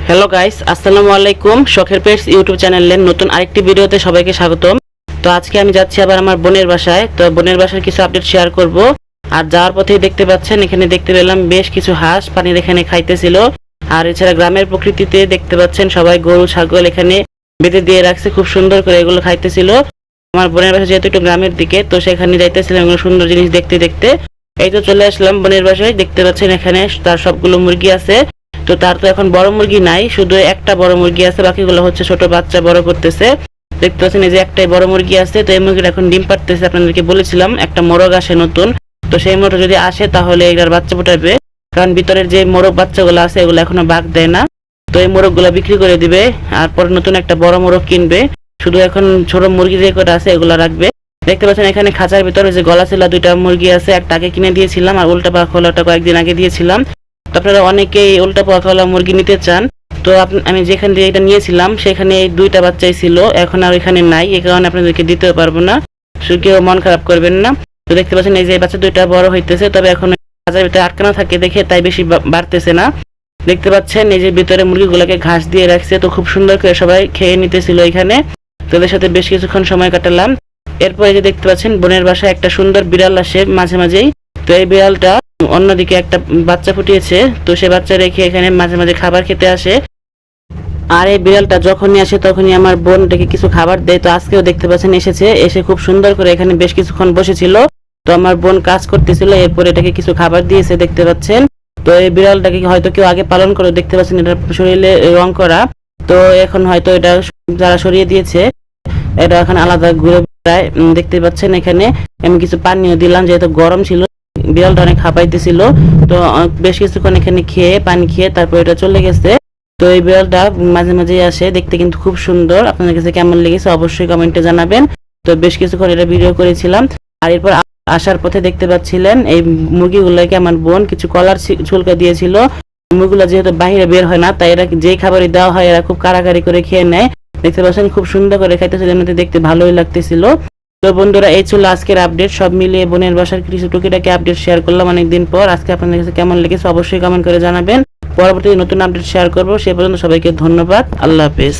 Hello guys, আসসালামু আলাইকুম। শখের পেটস ইউটিউব চ্যানেলের নতুন আরেকটি ভিডিওতে সবাইকে স্বাগতম। তো আজকে আমি যাচ্ছি আবার আমার বোনের বাসায়। তো বোনের বাসার কিছু আপডেট শেয়ার করব। আর যাওয়ার পথেই দেখতে পাচ্ছেন এখানে দেখতে পেলাম বেশ কিছু হাঁস পানির এখানে খাইতেছিল। আর এছাড়া গ্রামের প্রকৃতিতে দেখতে পাচ্ছেন সবাই গরু ছাগল এখানে বেঁধে দিয়ে রাখছে, খুব সুন্দর করে এগুলো খাইতেছিল। আমার বোনের বাসা যেহেতু একটু গ্রামের দিকে, তো সেখানে যাইতেছিলাম এগুলো সুন্দর জিনিস দেখতে দেখতে। এই তো চলে আসলাম বোনের বাসায়। দেখতে পাচ্ছেন এখানে তার সবগুলো মুরগি আছে। তো তার তো এখন বড় মুরগি নাই, শুধু একটা বড় মুরগি আছে, বাকিগুলো হচ্ছে ছোট বাচ্চা বড় করতেছে। দেখতে পাচ্ছেন এই যে একটাই বড় মুরগি আছে। তো এই মুরগিটা এখন ডিম পাড়তেছে। আপনাদেরকে বলেছিলাম একটা মোরগ আসে নতুন, তো সেই মোরগ যদি আসে তাহলে এটার বাচ্চা ফুটাবে, কারণ ভিতরের যে মোরগ বাচ্চাগুলো আছে এগুলো এখনো বাঘ দেয় না। তো এই মোরগগুলো বিক্রি করে দিবে আর পরে নতুন একটা বড় মোরগ কিনবে। শুধু এখন ছোট মুরগি যে কটা আছে এগুলো রাখবে। দেখতে পাচ্ছেন এখানে খাঁচার ভিতরে যে গলা ছিল দুইটা মুরগি আছে, একটা আগে কিনে দিয়েছিলাম আর উল্টা পাখা কয়েকদিন আগে দিয়েছিলাম। তো আপনারা অনেকেই উল্টা পাখাওয়ালা মুরগি নিতে চান। তো আমি যেখান দিয়ে এটা নিয়েছিলাম সেখানে এই দুইটা বাচ্চাই ছিল, এখন আর এখানে নাই, এই কারণে আপনাদেরকে দিতেও পারবো না। কেউ মন খারাপ করবেন না। তো দেখতে পাচ্ছেন এই যে বাচ্চা দুইটা বড় হইতেছে, তবে এখন খাঁচার ভিতরে আটকানো থাকে দেখে তাই বেশি বাড়তেছে না। দেখতে পাচ্ছেন এই যে ভিতরে মুরগিগুলোকে ঘাস দিয়ে রাখছে, তো খুব সুন্দর করে সবাই খেয়ে নিতেছিল এখানে। তোদের সাথে বেশ কিছুক্ষণ সময় কাটালাম। এরপরে যে দেখতে পাচ্ছেন বোনের বাসায় একটা সুন্দর বিড়াল আসে মাঝে মাঝেই। তো এই বিড়ালটা অন্যদিকে একটা বাচ্চা ফুটিয়েছে, তো সে বাচ্চা রেখে এখানে মাঝে মাঝে খাবার খেতে আসে। আর এই বিড়ালটা যখনই আসে তখনই আমার বোন এটাকে কিছু খাবার দেয়। তো আজকেও দেখতে পাচ্ছেন এসেছে, এসে খুব সুন্দর করে এখানে বেশ কিছুক্ষণ বসেছিল। তো আমার বোন কাজ করতেছিল, এরপর এটাকে কিছু খাবার দিয়েছে দেখতে পাচ্ছেন। তো এই বিড়ালটাকে হয়তো কেউ আগে পালন করে, দেখতে পাচ্ছেন এটা শরীরে রং করা। তো এখন হয়তো এটা যারা সরিয়ে দিয়েছে, এটা এখন আলাদা ঘুরে বেড়ায়। দেখতে পাচ্ছেন এখানে আমি কিছু পানিও দিলাম, যেহেতু গরম ছিল, বিড়ালটা অনেক হাঁপাইতেছিল। তো বেশ কিছুক্ষণ এখানে খেয়ে পানি খেয়ে তারপর এটা চলে গেছে। তো এই বিড়ালটা মাঝে মাঝে আসে, দেখতে কিন্তু খুব সুন্দর। আপনাদের কাছে কেমন লেগেছে অবশ্যই কমেন্টে জানাবেন। তো বেশ কিছুক্ষণ এটা ভিডিও করেছিলাম। আর এরপর আসার পথে দেখতে পাচ্ছিলেন এই মুরগিগুলোকে আমার বোন কিছু কলার ছুলকা দিয়েছিল। মুরগিগুলো যেহেতু বাইরে বের হয় না, তাই এরা যেই খাবারই দেওয়া হয় এরা খুব কাড়াকাড়ি করে খেয়ে নেয়। দেখতে পাচ্ছেন খুব সুন্দর করে খাইতেছিল, এমনিতে দেখতে ভালোই লাগতেছিল। তো বন্ধুরা, এই ছিল আজকের আপডেট। সব মিলিয়ে বোনের বাসার কিছু টুকিটাকি আপডেট শেয়ার করলাম অনেকদিন পর। আজকে আপনাদের কাছে কেমন লেগেছে অবশ্যই কমেন্ট করে জানাবেন। পরবর্তী নতুন আপডেট শেয়ার করবো। সে পর্যন্ত সবাইকে ধন্যবাদ। আল্লাহ হাফেজ।